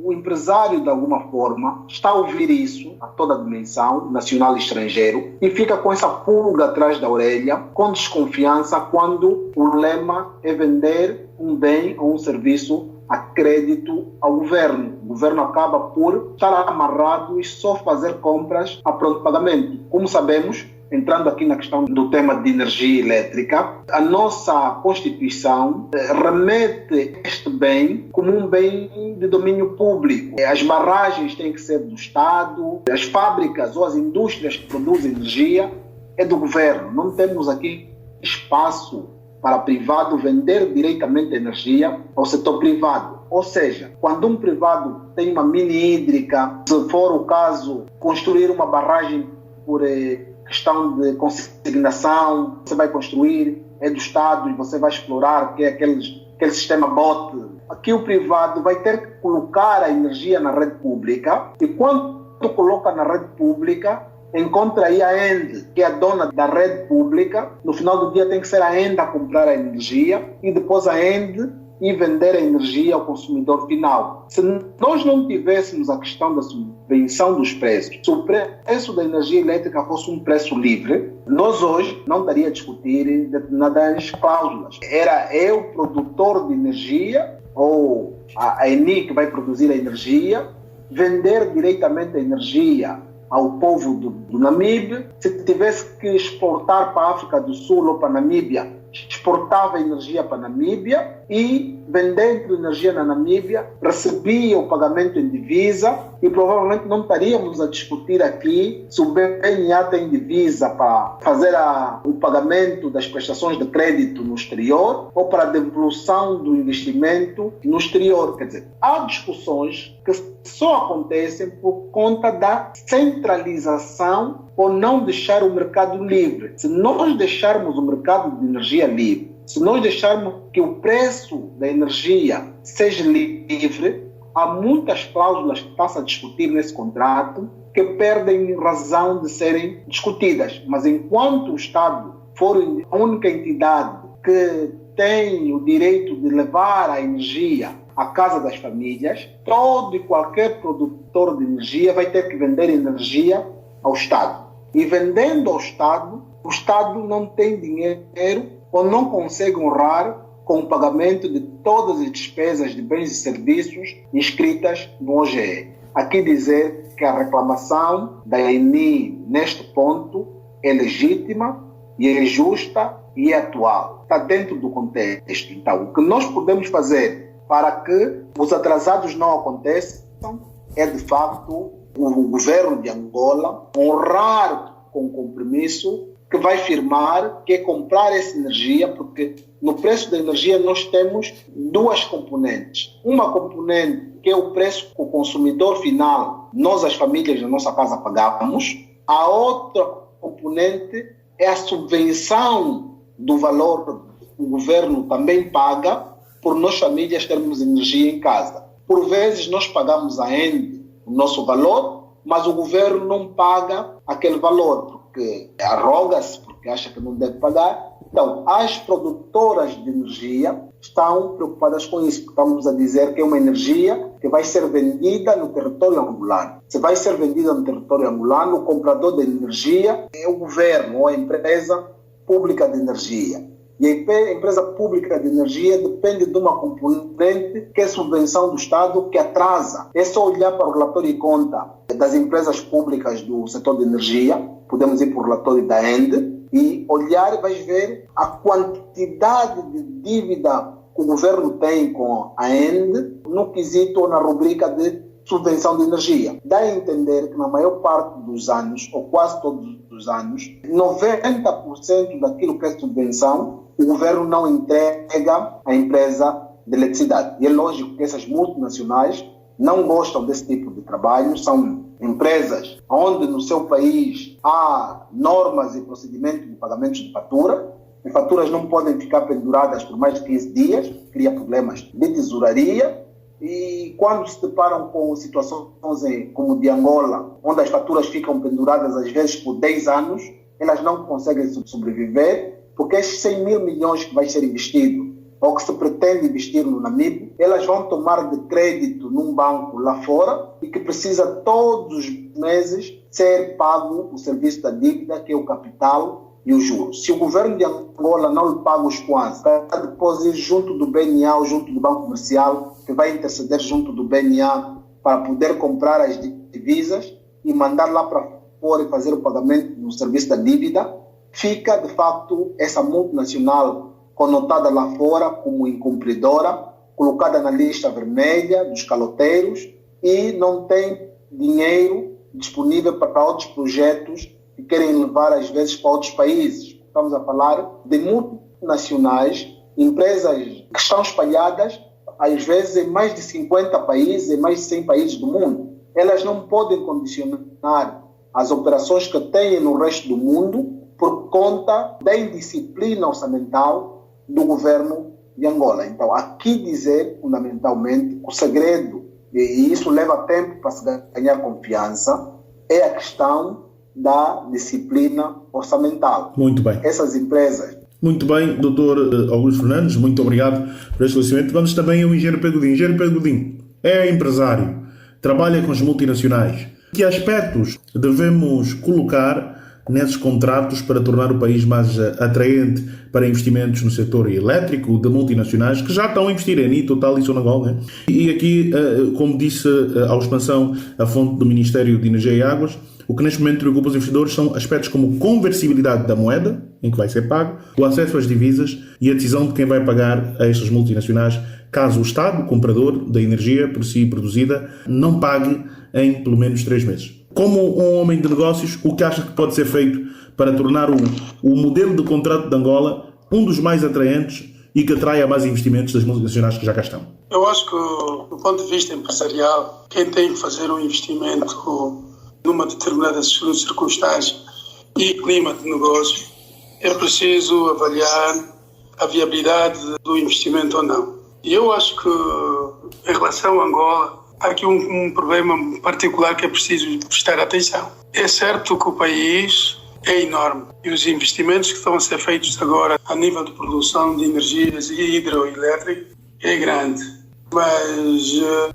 [SPEAKER 5] o empresário, de alguma forma, está a ouvir isso a toda a dimensão, nacional e estrangeiro, e fica com essa pulga atrás da orelha, com desconfiança, quando o lema é vender um bem ou um serviço a crédito ao governo. O governo acaba por estar amarrado e só fazer compras a pronto pagamento. Como sabemos, entrando aqui na questão do tema de energia elétrica, a nossa Constituição remete este bem como um bem de domínio público. As barragens têm que ser do Estado, as fábricas ou as indústrias que produzem energia é do governo. Não temos aqui espaço para privado vender diretamente energia ao setor privado. Ou seja, quando um privado tem uma mini hídrica, se for o caso, construir uma barragem por questão de consignação, você vai construir, é do Estado e você vai explorar, que é aquele sistema BOT. Aqui o privado vai ter que colocar a energia na rede pública e quando coloca na rede pública, encontra aí a ENDE, que é a dona da rede pública. No final do dia tem que ser a ENDE a comprar a energia e depois a ENDE e vender a energia ao consumidor final. Se nós não tivéssemos a questão da subvenção dos preços, se o preço da energia elétrica fosse um preço livre, nós hoje não estaríamos a discutir determinadas cláusulas. Era eu, produtor de energia, ou a ENI que vai produzir a energia, vender diretamente a energia ao povo do Namíbia. Se tivesse que exportar para a África do Sul ou para a Namíbia, exportava energia para a Namíbia e, vendendo energia na Namíbia, recebia o pagamento em divisa e provavelmente não estaríamos a discutir aqui se o BNA tem divisa para fazer o pagamento das prestações de crédito no exterior ou para a devolução do investimento no exterior. Quer dizer, há discussões que só acontecem por conta da centralização ou não deixar o mercado livre. Se nós deixarmos o mercado de energia livre, se nós deixarmos que o preço da energia seja livre, há muitas cláusulas que está-se a discutir nesse contrato que perdem razão de serem discutidas. Mas enquanto o Estado for a única entidade que tem o direito de levar a energia à casa das famílias, todo e qualquer produtor de energia vai ter que vender energia ao Estado. E vendendo ao Estado, o Estado não tem dinheiro ou não consegue honrar com o pagamento de todas as despesas de bens e serviços inscritas no OGE. Aqui dizer que a reclamação da ENI neste ponto é legítima e é justa e é atual. Está dentro do contexto. Então, o que nós podemos fazer para que os atrasados não aconteçam é, de facto, o governo de Angola honrar com compromisso que vai firmar, que é comprar essa energia, porque no preço da energia nós temos duas componentes. Uma componente que é o preço que o consumidor final, nós as famílias da nossa casa pagamos. A outra componente é a subvenção do valor que o governo também paga por nós famílias termos energia em casa. Por vezes nós pagamos a ENDE o nosso valor, mas o governo não paga aquele valor, porque arroga-se, porque acha que não deve pagar. Então, as produtoras de energia estão preocupadas com isso, porque estamos a dizer que é uma energia que vai ser vendida no território angolano. Se vai ser vendida no território angolano, o comprador de energia é o governo ou a empresa pública de energia. E a empresa pública de energia depende de uma componente que é a subvenção do Estado, que atrasa. É só olhar para o relatório de conta das empresas públicas do setor de energia, podemos ir para o relatório da ENDE, e olhar e vais ver a quantidade de dívida que o governo tem com a ENDE no quesito ou na rubrica de subvenção de energia. Dá a entender que na maior parte dos anos, ou quase todos os anos, 90% daquilo que é subvenção, o governo não entrega à empresa de eletricidade. E é lógico que essas multinacionais não gostam desse tipo de trabalho, são empresas onde no seu país há normas e procedimentos de pagamento de fatura. As faturas não podem ficar penduradas por mais de 15 dias, cria problemas de tesouraria. E quando se deparam com situações como de Angola, onde as faturas ficam penduradas às vezes por 10 anos, elas não conseguem sobreviver, porque esses 100 mil milhões que vai ser investido, ou que se pretende investir no Namíbia, elas vão tomar de crédito num banco lá fora e que precisa todos os meses ser pago o serviço da dívida, que é o capital e o juros. Se o governo de Angola não lhe paga os quantos, vai depois ir junto do BNA ou junto do Banco Comercial, que vai interceder junto do BNA para poder comprar as divisas e mandar lá para fora e fazer o pagamento no serviço da dívida, fica de facto essa multinacional conotada lá fora como incumpridora, colocada na lista vermelha dos caloteiros e não tem dinheiro disponível para outros projetos que querem levar às vezes para outros países. Estamos a falar de multinacionais, empresas que estão espalhadas às vezes em mais de 50 países, em mais de 100 países do mundo. Elas não podem condicionar as operações que têm no resto do mundo por conta da indisciplina orçamental do governo de Angola. Então, aqui dizer, fundamentalmente, que o segredo, e isso leva tempo para se ganhar confiança, é a questão da disciplina orçamental.
[SPEAKER 4] Muito bem.
[SPEAKER 5] Essas empresas...
[SPEAKER 4] Muito bem, Dr. Augusto Fernandes, muito obrigado por este esclarecimento. Vamos também ao Engenheiro Pedro Godinho. Engenheiro Pedro Godinho é empresário, trabalha com as multinacionais. Que aspectos devemos colocar nesses contratos para tornar o país mais atraente para investimentos no setor elétrico de multinacionais que já estão a investir em Total e Sonangol, né? E aqui, como disse a expansão, a fonte do Ministério de Energia e Águas, o que neste momento preocupa os investidores são aspectos como conversibilidade da moeda, em que vai ser pago, o acesso às divisas e a decisão de quem vai pagar a estas multinacionais caso o Estado, o comprador da energia por si produzida, não pague em pelo menos 3 meses. Como um homem de negócios, o que acha que pode ser feito para tornar o modelo de contrato de Angola um dos mais atraentes e que atraia mais investimentos das multinacionais que já cá estão?
[SPEAKER 6] Eu acho que, do ponto de vista empresarial, quem tem que fazer um investimento numa determinada circunstância e clima de negócio, é preciso avaliar a viabilidade do investimento ou não. E eu acho que, em relação a Angola, há aqui um problema particular que é preciso prestar atenção. É certo que o país é enorme e os investimentos que estão a ser feitos agora a nível de produção de energias hidroelétricas é grande. Mas,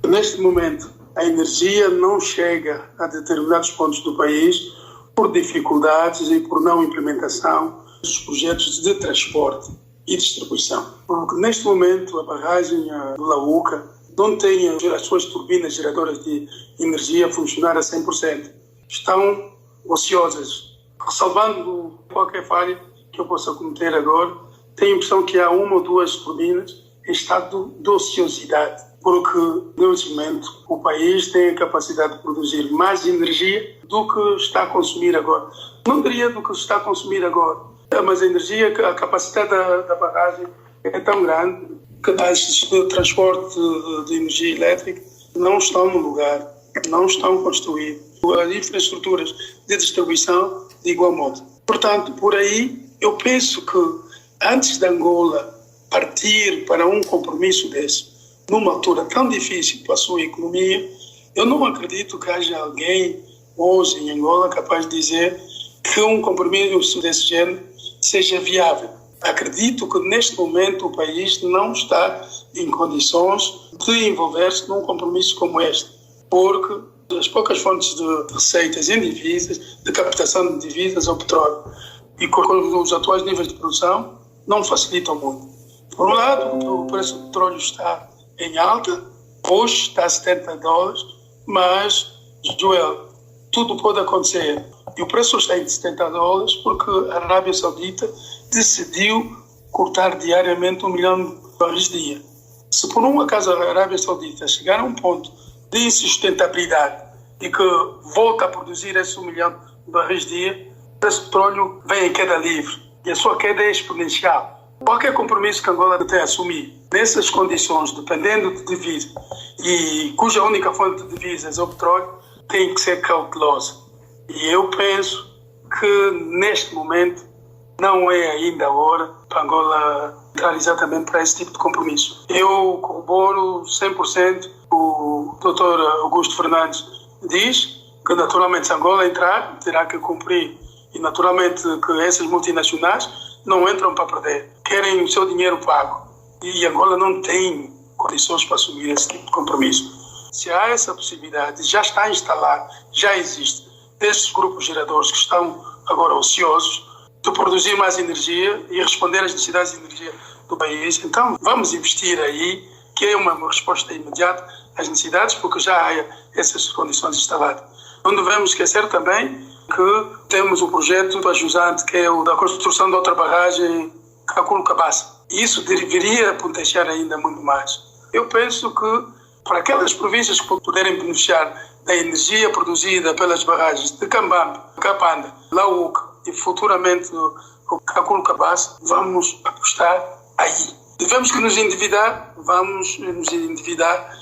[SPEAKER 6] neste momento, a energia não chega a determinados pontos do país por dificuldades e por não implementação dos projetos de transporte e distribuição. Porque, neste momento, a barragem do Lauca não tem as suas turbinas geradoras de energia a funcionar a 100%. Estão ociosas. Salvando qualquer falha que eu possa cometer agora, tenho a impressão que há 1 ou 2 turbinas em estado de ociosidade. porque nesse momento o país tem a capacidade de produzir mais energia do que está a consumir agora. Não diria do que está a consumir agora, mas a energia, a capacidade da barragem é tão grande que as de transporte de energia elétrica não estão no lugar, não estão construídas. As infraestruturas de distribuição de igual modo. Portanto, por aí, eu penso que antes de Angola partir para um compromisso desse, numa altura tão difícil para a sua economia, eu não acredito que haja alguém hoje em Angola capaz de dizer que um compromisso desse género seja viável. Acredito que neste momento o país não está em condições de envolver-se num compromisso como este, porque as poucas fontes de receitas em divisas, de captação de divisas ao petróleo e com os atuais níveis de produção não facilitam muito. Por um lado, o preço do petróleo está em alta, hoje está a $70, mas, Joel, tudo pode acontecer. E o preço está em $70 porque a Arábia Saudita decidiu cortar diariamente 1 milhão de barris dia. Se por um acaso a Arábia Saudita chegar a um ponto de insustentabilidade e que volta a produzir esse 1 milhão de barris dia, o preço do petróleo vem em queda livre e a sua queda é exponencial. Qualquer compromisso que Angola tem a assumir nessas condições, dependendo de divisa, e cuja única fonte de divisas é o petróleo, tem que ser cautelosa. E eu penso que neste momento não é ainda a hora para Angola entrar exatamente para esse tipo de compromisso. Eu corroboro 100% o Dr. Augusto Fernandes diz que naturalmente se Angola entrar, terá que cumprir, e naturalmente que essas multinacionais não entram para perder, querem o seu dinheiro pago. E Angola não tem condições para assumir esse tipo de compromisso. Se há essa possibilidade, já está instalado, já existe, desses grupos geradores que estão agora ociosos, de produzir mais energia e responder às necessidades de energia do país. Então, vamos investir aí, que é uma resposta imediata às necessidades, porque já há essas condições instaladas. Não devemos esquecer também que temos o projeto do ajusante, que é o da construção de outra barragem, Caculo-Cabaça. Isso deveria potenciar ainda muito mais. Eu penso que para aquelas províncias que puderem beneficiar da energia produzida pelas barragens de Cambambe, Capanda, Lauca e futuramente o Caculo-Cabaça, vamos apostar aí. Devemos que nos endividar, vamos nos endividar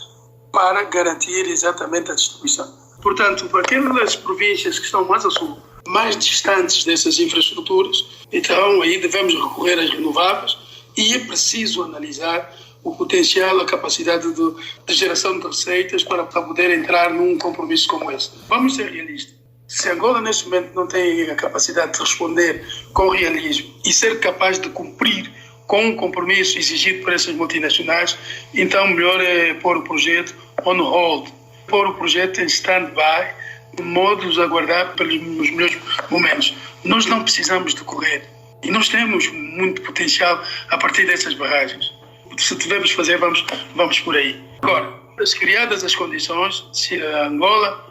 [SPEAKER 6] para garantir exatamente a distribuição. Portanto, para aquelas províncias que estão mais a sul, mais distantes dessas infraestruturas, então aí devemos recorrer às renováveis e é preciso analisar o potencial, a capacidade de geração de receitas para poder entrar num compromisso como esse. Vamos ser realistas. Se Angola neste momento não tem a capacidade de responder com realismo e ser capaz de cumprir com um compromisso exigido por essas multinacionais, então melhor é pôr o projeto on hold, pôr o projeto em stand-by, de modo a aguardar pelos melhores momentos. Nós não precisamos de correr e nós temos muito potencial a partir dessas barragens. Se devemos fazer, vamos por aí. Agora, criadas as condições, se a Angola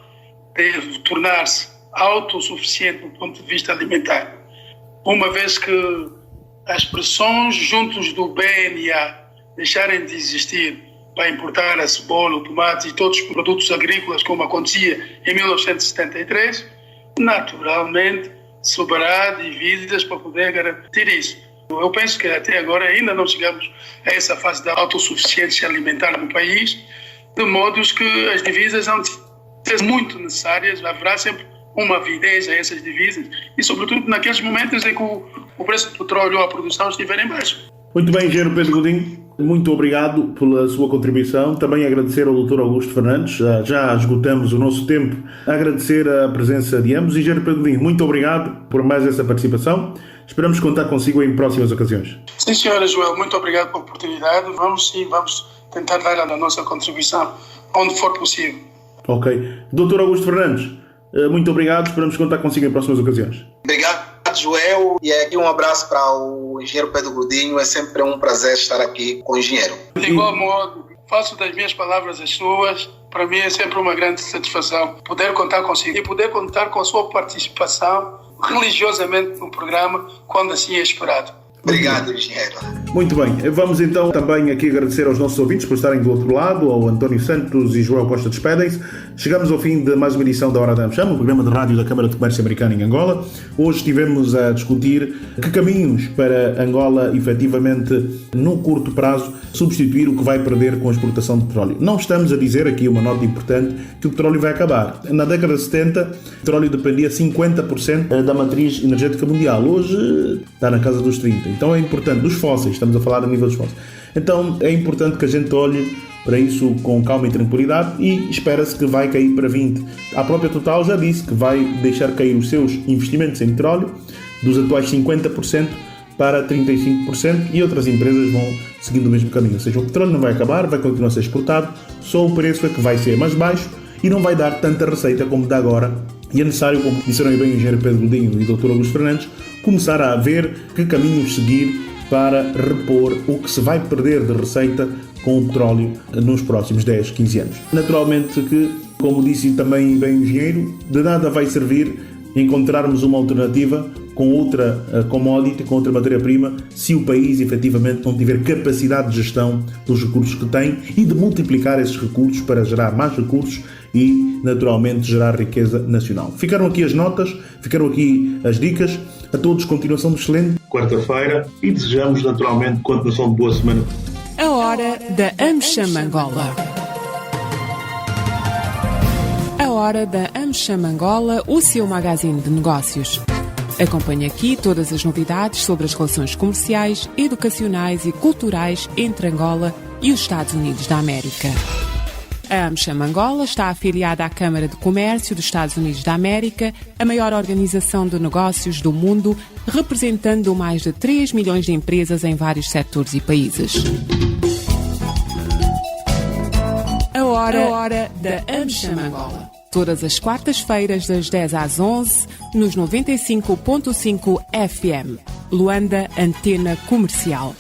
[SPEAKER 6] deve tornar-se autossuficiente do ponto de vista alimentar, uma vez que as pressões juntos do BNA deixarem de existir para importar a cebola, o tomate e todos os produtos agrícolas, como acontecia em 1973, naturalmente sobrará dívidas para poder garantir isso. Eu penso que até agora ainda não chegamos a essa fase da autossuficiência alimentar no país, de modo que as divisas vão ser muito necessárias, haverá sempre uma avidez a essas divisas e, sobretudo, naqueles momentos em que o preço do petróleo ou a produção estiver em baixo.
[SPEAKER 4] Muito bem, Engenheiro Pedro Godinho, muito obrigado pela sua contribuição. Também agradecer ao Dr. Augusto Fernandes, já esgotamos o nosso tempo. Agradecer a presença de ambos. Engenheiro Pedro Godinho, muito obrigado por mais essa participação. Esperamos contar consigo em próximas ocasiões.
[SPEAKER 6] Sim, senhora Joel, muito obrigado pela oportunidade. Vamos tentar dar a nossa contribuição onde for possível.
[SPEAKER 4] Ok. Dr. Augusto Fernandes, muito obrigado. Esperamos contar consigo em próximas ocasiões.
[SPEAKER 5] Obrigado, Joel, e aqui um abraço para o engenheiro Pedro Godinho. É sempre um prazer estar aqui com o engenheiro.
[SPEAKER 6] De igual modo, faço das minhas palavras as suas. Para mim é sempre uma grande satisfação poder contar consigo e poder contar com a sua participação religiosamente no programa, quando assim é esperado.
[SPEAKER 5] Obrigado, engenheiro.
[SPEAKER 4] Muito bem, vamos então também aqui agradecer aos nossos ouvintes por estarem do outro lado, ao António Santos e Joel Costa despedem-se. Chegamos ao fim de mais uma edição da Hora da AmCham, o programa de rádio da Câmara de Comércio Americana em Angola. Hoje estivemos a discutir que caminhos para Angola, efetivamente, no curto prazo, substituir o que vai perder com a exportação de petróleo. Não estamos a dizer, aqui uma nota importante, que o petróleo vai acabar. Na década de 70, o petróleo dependia 50% da matriz energética mundial. Hoje está na casa dos 30%. Então é importante, dos fósseis, estamos a falar a nível dos fósseis. Então é importante que a gente olhe para isso com calma e tranquilidade e espera-se que vai cair para 20%. A própria Total já disse que vai deixar cair os seus investimentos em petróleo dos atuais 50% para 35% e outras empresas vão seguindo o mesmo caminho. Ou seja, o petróleo não vai acabar, vai continuar a ser exportado, só o preço é que vai ser mais baixo e não vai dar tanta receita como dá agora. E é necessário, como disseram bem o engenheiro Pedro Godinho e o Dr. Augusto Fernandes, começar a ver que caminhos seguir para repor o que se vai perder de receita com o petróleo nos próximos 10, 15 anos. Naturalmente que, como disse também bem o engenheiro, de nada vai servir encontrarmos uma alternativa com outra commodity, com outra matéria-prima, se o país efetivamente não tiver capacidade de gestão dos recursos que tem e de multiplicar esses recursos para gerar mais recursos e, naturalmente, gerar riqueza nacional. Ficaram aqui as notas, ficaram aqui as dicas. A todos, continuação de excelente quarta-feira e desejamos, naturalmente, continuação de boa semana.
[SPEAKER 1] A Hora da AmCham Angola. A Hora da AmCham Angola, o seu magazine de negócios. Acompanhe aqui todas as novidades sobre as relações comerciais, educacionais e culturais entre Angola e os Estados Unidos da América. A AmCham Angola está afiliada à Câmara de Comércio dos Estados Unidos da América, a maior organização de negócios do mundo, representando mais de 3 milhões de empresas em vários setores e países. A Hora da AmCham Angola. Todas as quartas-feiras das 10 às 11, nos 95.5 FM. Luanda, Antena Comercial.